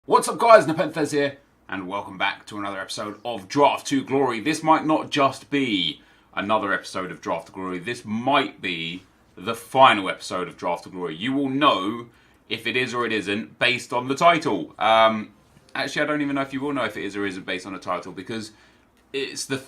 What's up guys, NepentheZ here, and welcome back to another episode of Draft to Glory. This might not just be another episode of Draft to Glory, this might be the final episode of Draft to Glory. You will know if it is or it isn't based on the title. Actually, I don't even know if you will know if it is or isn't based on the title, because it's the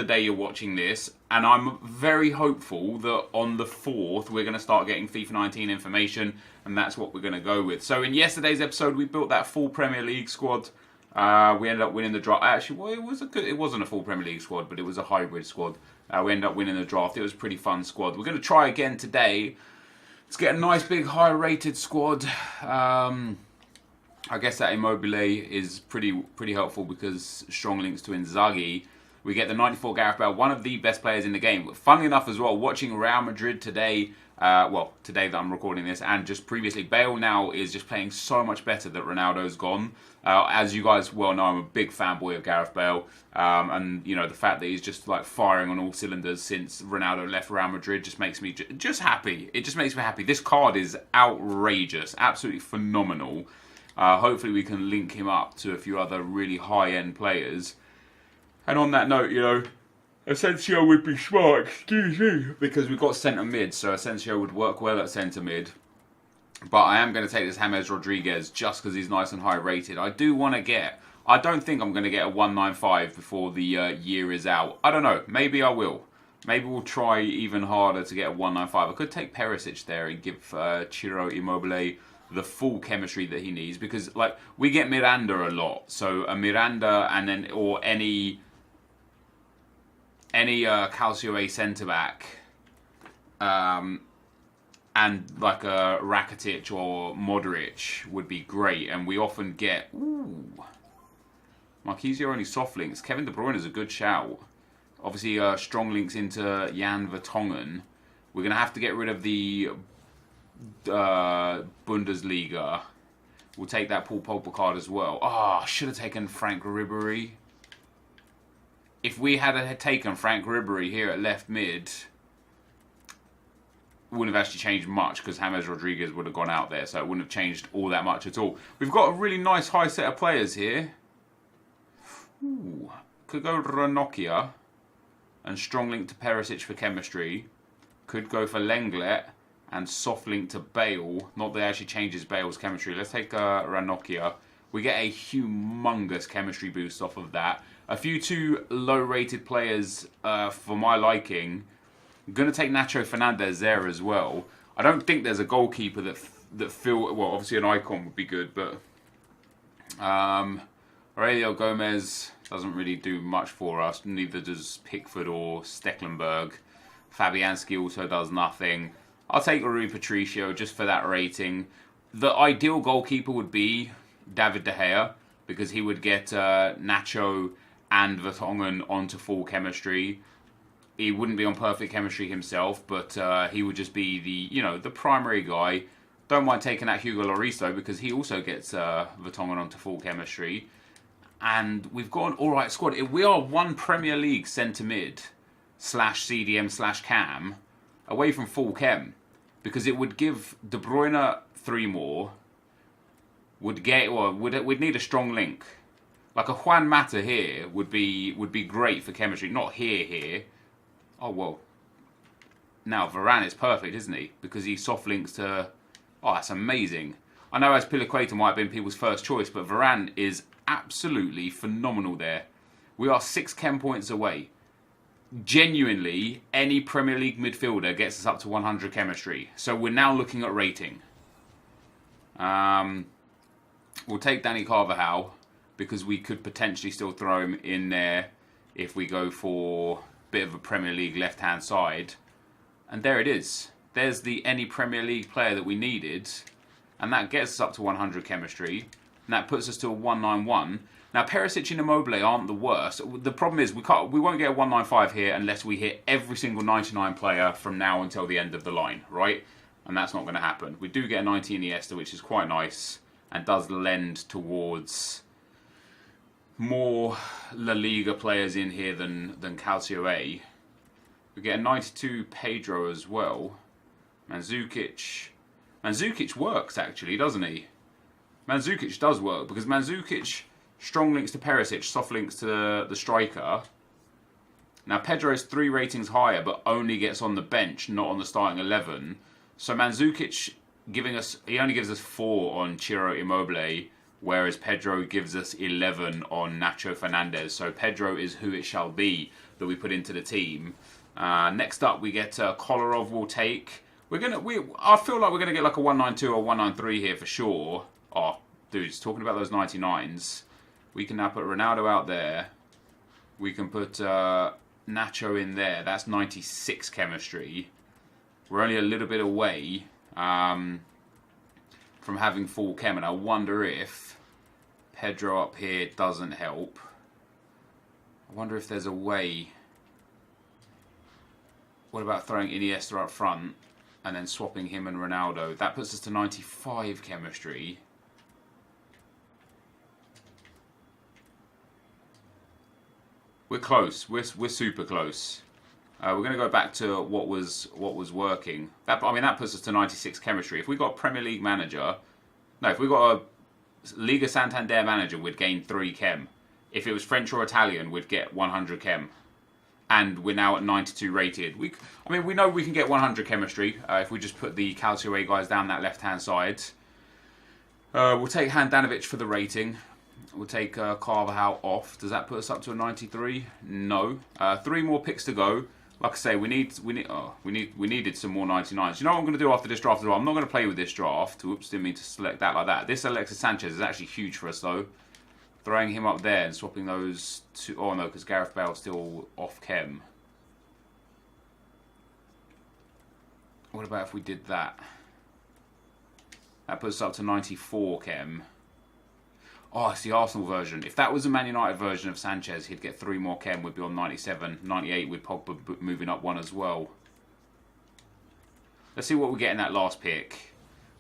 day you're watching this, and I'm very hopeful that on the 4th we're going to start getting FIFA 19 information, and that's what we're going to go with. So in yesterday's episode we built that full Premier League squad. We ended up winning the draft. Actually, well, it wasn't a full Premier League squad, but it was a hybrid squad. We ended up winning the draft. It was a pretty fun squad. We're going to try again today. Let's get a nice big high rated squad. I guess that Immobile is pretty helpful because strong links to Inzaghi. We get the 94 Gareth Bale, one of the best players in the game. Funnily enough as well, watching Real Madrid today, today that I'm recording this, and just previously, Bale now is just playing so much better that Ronaldo's gone. As you guys well know, I'm a big fanboy of Gareth Bale, and you know the fact that he's just like firing on all cylinders since Ronaldo left Real Madrid just makes me just happy. It just makes me happy. This card is outrageous, absolutely phenomenal. Hopefully we can link him up to a few other really high-end players. And on that note, you know, Asensio would be smart, excuse me, because we've got centre mid, so Asensio would work well at centre mid. But I am going to take this James Rodriguez just because he's nice and high rated. I don't think I'm going to get a 195 before the year is out. I don't know, maybe I will. Maybe we'll try even harder to get a 195. I could take Perisic there and give Ciro Immobile the full chemistry that he needs, because like we get Miranda a lot, so a Miranda and then or any Calcio A centre back, and like a Rakitic or Modric would be great, and we often get Marquisio only soft links. Kevin De Bruyne is a good shout. Obviously, strong links into Jan Vertonghen. We're gonna have to get rid of the Bundesliga. We'll take that Paul Pogba card as well. Oh, I should have taken Frank Ribery. If we had taken Frank Ribery here at left mid, it wouldn't have actually changed much because James Rodriguez would have gone out there, so it wouldn't have changed all that much at all. We've got a really nice high set of players here. Ooh, could go Ranocchia and strong link to Perisic for chemistry. Could go for Lenglet and soft link to Bale. Not that it actually changes Bale's chemistry. Let's take Ranocchia. We get a humongous chemistry boost off of that. A few too low-rated players for my liking. I'm going to take Nacho Fernandez there as well. I don't think there's a goalkeeper that well, obviously an icon would be good, but Aurelio Gomez doesn't really do much for us. Neither does Pickford or Stecklenburg. Fabianski also does nothing. I'll take Rui Patricio just for that rating. The ideal goalkeeper would be David De Gea, because he would get Nacho and Vertonghen onto full chemistry. He wouldn't be on perfect chemistry himself, but he would just be the primary guy. Don't mind taking out Hugo Lloris though, because he also gets Vertonghen onto full chemistry. And we've got an alright squad. We are one Premier League centre mid / CDM / cam away from full chem, because it would give De Bruyne 3 more. We'd need a strong link. Like a Juan Mata here would be great for chemistry. Not here. Oh well. Now Varane is perfect, isn't he? Because he soft links to. Oh, that's amazing. I know Azpilicueta might have been people's first choice, but Varane is absolutely phenomenal there. We are 6 chem points away. Genuinely, any Premier League midfielder gets us up to 100 chemistry. So we're now looking at rating. We'll take Danny Carvajal, because we could potentially still throw him in there if we go for a bit of a Premier League left-hand side. And there it is. There's the any Premier League player that we needed. And that gets us up to 100 chemistry. And that puts us to a 191. Now, Perisic and Immobile aren't the worst. The problem is we won't get a 195 here unless we hit every single 99 player from now until the end of the line, right? And that's not going to happen. We do get a 90 Iniesta, which is quite nice and does lend towards more La Liga players in here than Calcio A. We get a 92 Pedro as well. Mandzukic works actually, doesn't he? Mandzukic does work, because Mandzukic strong links to Perisic, soft links to the striker. Now, Pedro is 3 ratings higher, but only gets on the bench, not on the starting 11. So Mandzukic he only gives us 4 on Ciro Immobile, whereas Pedro gives us 11 on Nacho Fernandez. So Pedro is who it shall be that we put into the team. Next up, we get Kolarov will take. I feel like we're gonna get like a 192 or 193 here for sure. Oh, dudes, talking about those 99s, we can now put Ronaldo out there. We can put Nacho in there. That's 96 chemistry. We're only a little bit away from having full chem, and I wonder if Pedro up here doesn't help. I wonder if there's a way. What about throwing Iniesta up front and then swapping him and Ronaldo? That puts us to 95 chemistry. We're close. We're super close. We're going to go back to what was working. That puts us to 96 chemistry. If we got a Premier League manager, if we got a Liga Santander manager, we'd gain 3 chem. If it was French or Italian, we'd get 100 chem. And we're now at 92 rated. We know we can get 100 chemistry if we just put the Calcio A guys down that left-hand side. We'll take Handanovic for the rating. We'll take Carvajal off. Does that put us up to a 93? No. 3 more picks to go. Like I say, we needed some more 99s. You know what I'm going to do after this draft as well? I'm not going to play with this draft. Oops, didn't mean to select that like that. This Alexis Sanchez is actually huge for us though. Throwing him up there and swapping those two. Oh no, because Gareth Bale's still off chem. What about if we did that? That puts us up to 94 chem. Oh, it's the Arsenal version. If that was a Man United version of Sanchez, he'd get 3 more chem. We'd be on 97. 98 with Pogba moving up 1 as well. Let's see what we get in that last pick.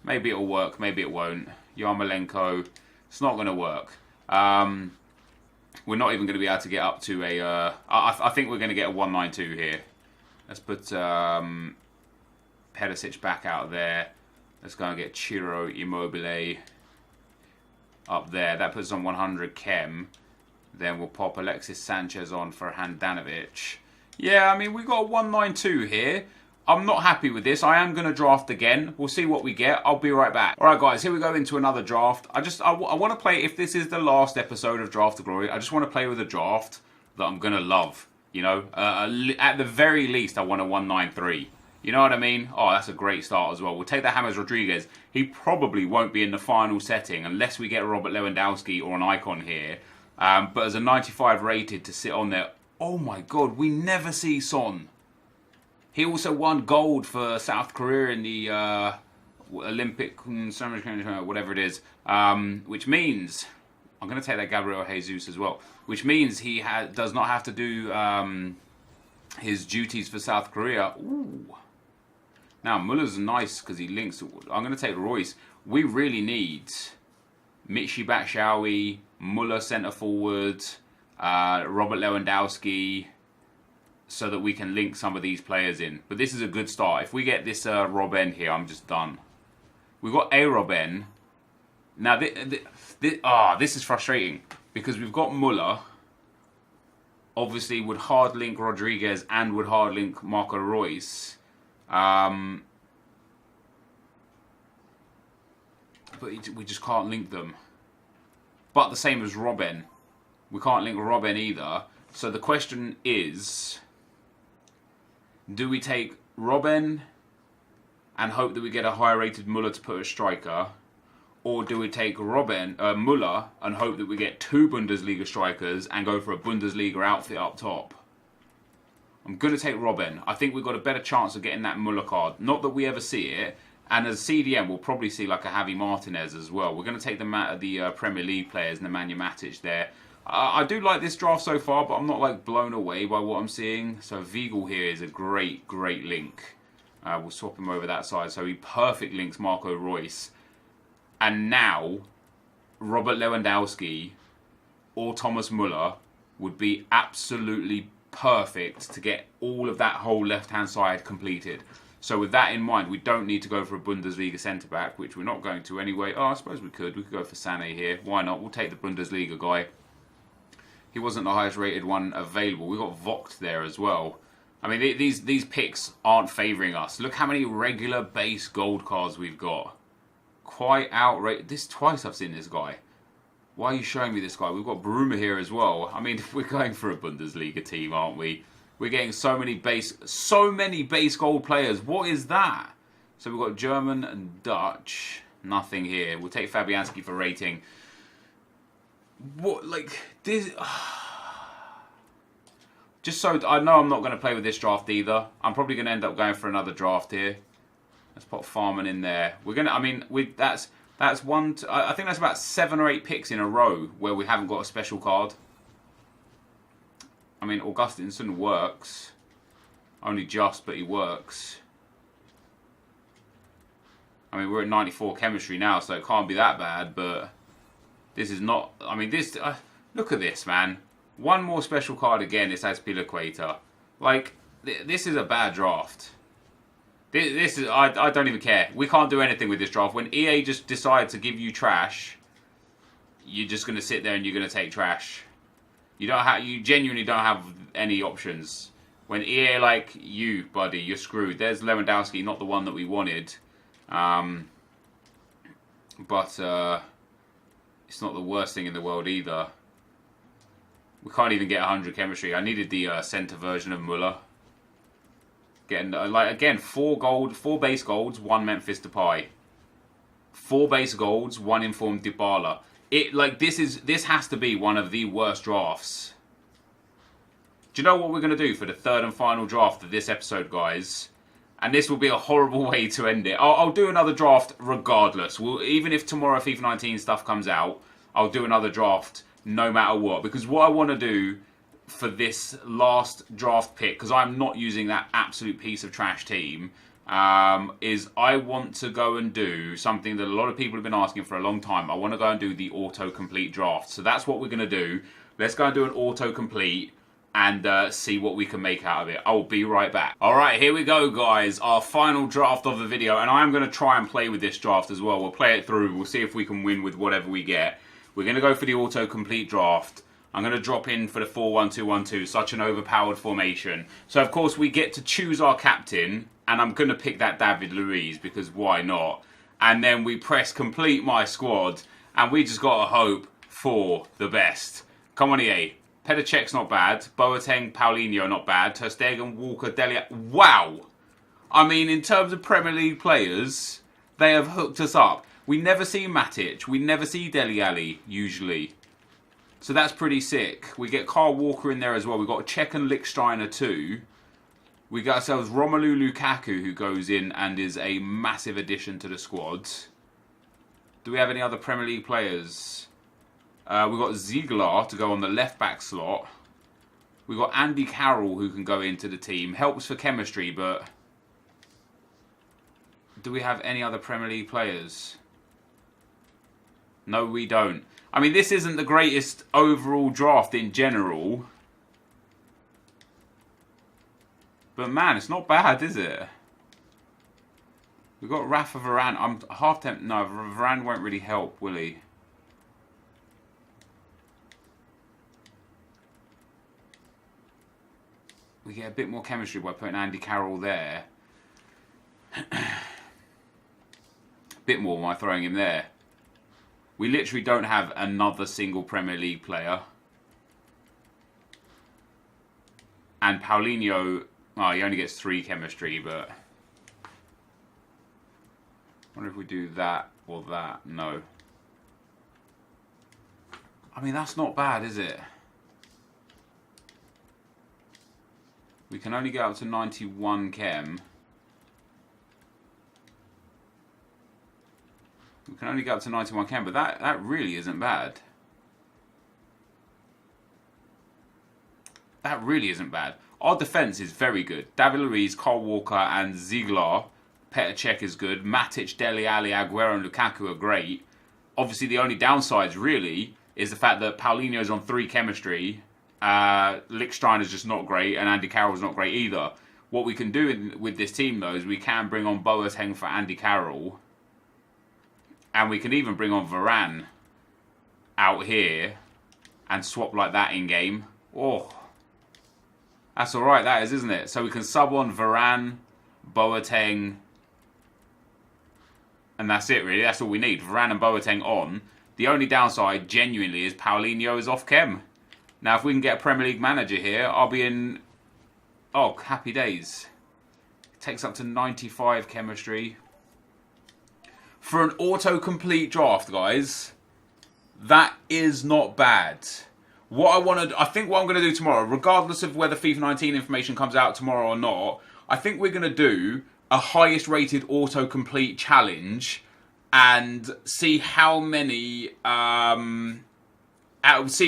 Maybe it'll work. Maybe it won't. Yarmolenko. It's not going to work. We're not even going to be able to get up to a... I think we're going to get a 192 here. Let's put Perisic back out there. Let's go and get Ciro Immobile up there. That puts us on 100 chem. Then we'll pop Alexis Sanchez on for Handanovic. Yeah, we got a 192 here. I'm not happy with this. I am going to draft again. We'll see what we get. I'll be right back. Alright guys, here we go into another draft. I want to play, if this is the last episode of Draft to Glory, I just want to play with a draft that I'm going to love. You know, at the very least, I want a 193. You know what I mean? Oh, that's a great start as well. We'll take that James Rodriguez. He probably won't be in the final setting unless we get Robert Lewandowski or an icon here. But as a 95 rated to sit on there, oh my god, we never see Son. He also won gold for South Korea in the Olympic, whatever it is. Which means, I'm going to take that Gabriel Jesus as well. Which means he does not have to do his duties for South Korea. Ooh. Now, Muller's nice because he links. I'm going to take Royce. We really need Michy Batshuayi, Muller centre forward, Robert Lewandowski, so that we can link some of these players in. But this is a good start. If we get this Robben here, I'm just done. We've got a Robben. Now, this is frustrating because we've got Muller. Obviously, would hard link Rodriguez and would hard link Marco Reus. But we just can't link them. But the same as Robben. We can't link Robben either. So the question is, do we take Robben and hope that we get a higher rated Muller to put a striker? Or do we take Muller and hope that we get 2 Bundesliga strikers and go for a Bundesliga outfit up top? I'm going to take Robben. I think we've got a better chance of getting that Muller card. Not that we ever see it. And as CDM, we'll probably see like a Javi Martinez as well. We're going to take the Premier League players and Nemanja Matic there. I do like this draft so far, but I'm not like blown away by what I'm seeing. So Weigl here is a great, great link. We'll swap him over that side. So he perfect links Marco Reus. And now, Robert Lewandowski or Thomas Muller would be absolutely perfect to get all of that whole left-hand side completed. So with that in mind, we don't need to go for a Bundesliga centre-back, which we're not going to anyway. Oh, I suppose we could. We could go for Sané here. Why not? We'll take the Bundesliga guy. He wasn't the highest rated one available. We got Vogt there as well. I mean, these picks aren't favouring us. Look how many regular base gold cards we've got. Quite outrageous. This twice I've seen this guy. Why are you showing me this guy? We've got Bruma here as well. I mean, we're going for a Bundesliga team, aren't we? We're getting so many base gold players. What is that? So we've got German and Dutch. Nothing here. We'll take Fabianski for rating. What, like, this... Just so I know I'm not going to play with this draft either. I'm probably going to end up going for another draft here. Let's put Farman in there. We're going to, I mean, that's one... I think that's about 7 or 8 picks in a row where we haven't got a special card. I mean, Augustinsson works. Only just, but he works. I mean, we're at 94 chemistry now, so it can't be that bad, but this is not... I mean, this... look at this, man. One more special card again, it's Azpilicueta. Like, this is a bad draft. This is... I don't even care. We can't do anything with this draft. When EA just decide to give you trash, you're just going to sit there and you're going to take trash. You genuinely don't have any options. When EA like, you, buddy, you're screwed. There's Lewandowski, not the one that we wanted. But it's not the worst thing in the world either. We can't even get 100 chemistry. I needed the centre version of Muller. Getting like again 4 base golds, 1 Memphis Depay. 4 base golds, 1 informed Dybala. This has to be one of the worst drafts. Do you know what we're going to do for the 3rd and final draft of this episode, guys? And this will be a horrible way to end it. I'll do another draft regardless. Even if tomorrow FIFA 19 stuff comes out, I'll do another draft no matter what. Because what I want to do for this last draft pick, because I'm not using that absolute piece of trash team, is I want to go and do something that a lot of people have been asking for a long time. I want to go and do the autocomplete draft. So that's what we're going to do. Let's go and do an autocomplete and see what we can make out of it. I'll be right back. Alright, here we go, guys. Our final draft of the video. And I'm going to try and play with this draft as well. We'll play it through. We'll see if we can win with whatever we get. We're going to go for the autocomplete draft. I'm going to drop in for the 4-1-2-1-2. Such an overpowered formation. So, of course, we get to choose our captain. And I'm going to pick that David Luiz, because why not? And then we press complete my squad. And we just got to hope for the best. Come on, EA. Petr Cech's not bad. Boateng, Paulinho, not bad. Ter Stegen, Walker, Dele Alli. Wow! I mean, in terms of Premier League players, they have hooked us up. We never see Matic. We never see Dele Alli, usually. So that's pretty sick. We get Kyle Walker in there as well. We've got Cech and Lichtsteiner too. We got ourselves Romelu Lukaku, who goes in and is a massive addition to the squad. Do we have any other Premier League players? We've got Ziegler to go on the left-back slot. We've got Andy Carroll, who can go into the team. Helps for chemistry, but... do we have any other Premier League players? No, we don't. I mean, this isn't the greatest overall draft in general. But man, it's not bad, is it? We've got Rafa Varane. I'm half tempted. No, Varane won't really help, will he? We get a bit more chemistry by putting Andy Carroll there. Bit more by throwing him there. We literally don't have another single Premier League player. And Paulinho... oh, he only gets 3 chemistry, but... I wonder if we do that or that. No. I mean, that's not bad, is it? We can only get up to 91 chem. We can only get up to 91 chem, but that really isn't bad. That really isn't bad. Our defence is very good. David Luiz, Kyle Walker and Ziegler. Petr Cech is good. Matic, Dele Alli, Aguero and Lukaku are great. Obviously, the only downsides, really, is the fact that Paulinho's on 3 chemistry. Lichtstein is just not great, and Andy Carroll's not great either. What we can do with this team, though, is we can bring on Boateng for Andy Carroll. And we can even bring on Varane out here and swap like that in-game. Oh, that's all right, that is, isn't it? So we can sub on Varane, Boateng, and that's it, really. That's all we need. Varane and Boateng on. The only downside, genuinely, is Paulinho is off chem. Now, if we can get a Premier League manager here, I'll be in... Oh, happy days. It takes up to 95 chemistry. For an autocomplete draft, guys, that is not bad. I think what I'm going to do tomorrow, regardless of whether FIFA 19 information comes out tomorrow or not, I think we're going to do a highest rated autocomplete challenge and see how many,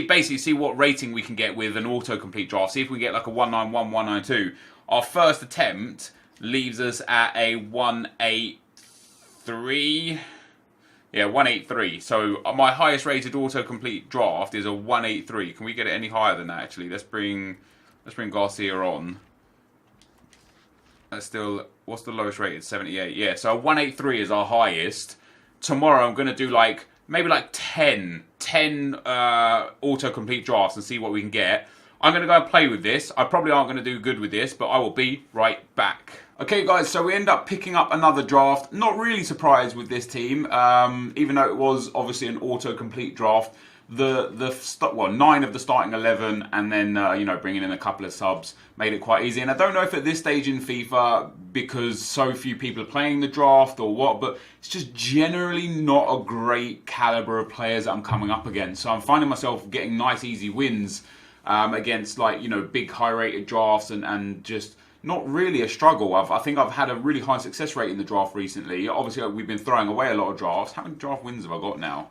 basically see what rating we can get with an autocomplete draft. See if we get like a 191, 192. Our first attempt leaves us at a 183. Yeah, 183. So my highest rated autocomplete draft is a 183. Can we get it any higher than that, actually? Let's bring Garcia on. That's still, what's the lowest rated? 78. Yeah, so 183 is our highest. Tomorrow I'm going to do like, maybe like 10 autocomplete drafts and see what we can get. I'm going to go and play with this. I probably aren't going to do good with this, but I will be right back. Okay, guys, so we end up picking up another draft. Not really surprised with this team, even though it was obviously an autocomplete draft. 9 of the starting 11, and then bringing in a couple of subs made it quite easy. And I don't know if at this stage in FIFA, because so few people are playing the draft or what, but it's just generally not a great caliber of players that I'm coming up against. So I'm finding myself getting nice, easy wins against big, high-rated drafts and just not really a struggle. I think I've had a really high success rate in the draft recently. Obviously, we've been throwing away a lot of drafts. How many draft wins have I got now?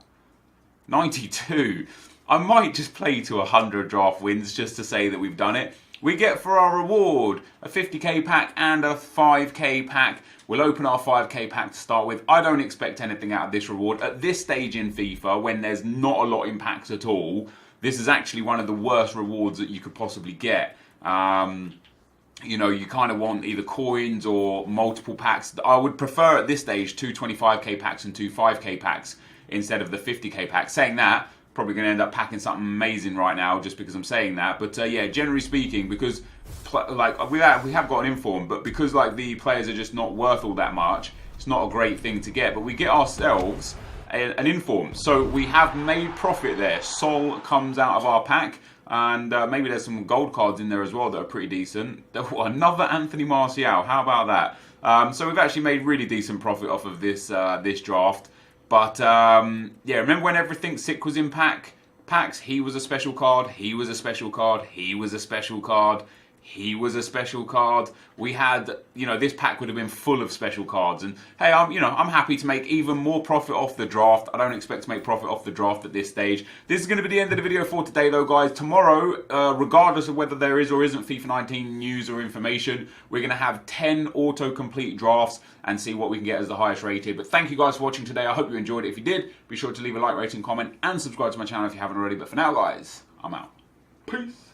92. I might just play to 100 draft wins just to say that we've done it. We get for our reward a 50k pack and a 5k pack. We'll open our 5k pack to start with. I don't expect anything out of this reward. At this stage in FIFA, when there's not a lot in packs at all, this is actually one of the worst rewards that you could possibly get. You kind of want either coins or multiple packs. I would prefer at this stage 2 25k packs and 2 5k packs instead of the 50k pack. Saying that, probably going to end up packing something amazing right now just because I'm saying that. But yeah, generally speaking, because we have got an inform, but because the players are just not worth all that much, it's not a great thing to get. But we get ourselves an inform, so we have made profit there. Sol comes out of our pack. And maybe there's some gold cards in there as well that are pretty decent. Another Anthony Martial, how about that? So we've actually made really decent profit off of this draft. But yeah, remember when everything sick was in packs? He was a special card, he was a special card, he was a special card, he was a special card. We had, this pack would have been full of special cards. And hey, I'm happy to make even more profit off the draft. I don't expect to make profit off the draft at this stage. This is going to be the end of the video for today, though, guys. Tomorrow, regardless of whether there is or isn't FIFA 19 news or information, we're going to have 10 autocomplete drafts and see what we can get as the highest rated. But thank you guys for watching today. I hope you enjoyed it. If you did, be sure to leave a like, rating, comment, and subscribe to my channel if you haven't already. But for now, guys, I'm out. Peace.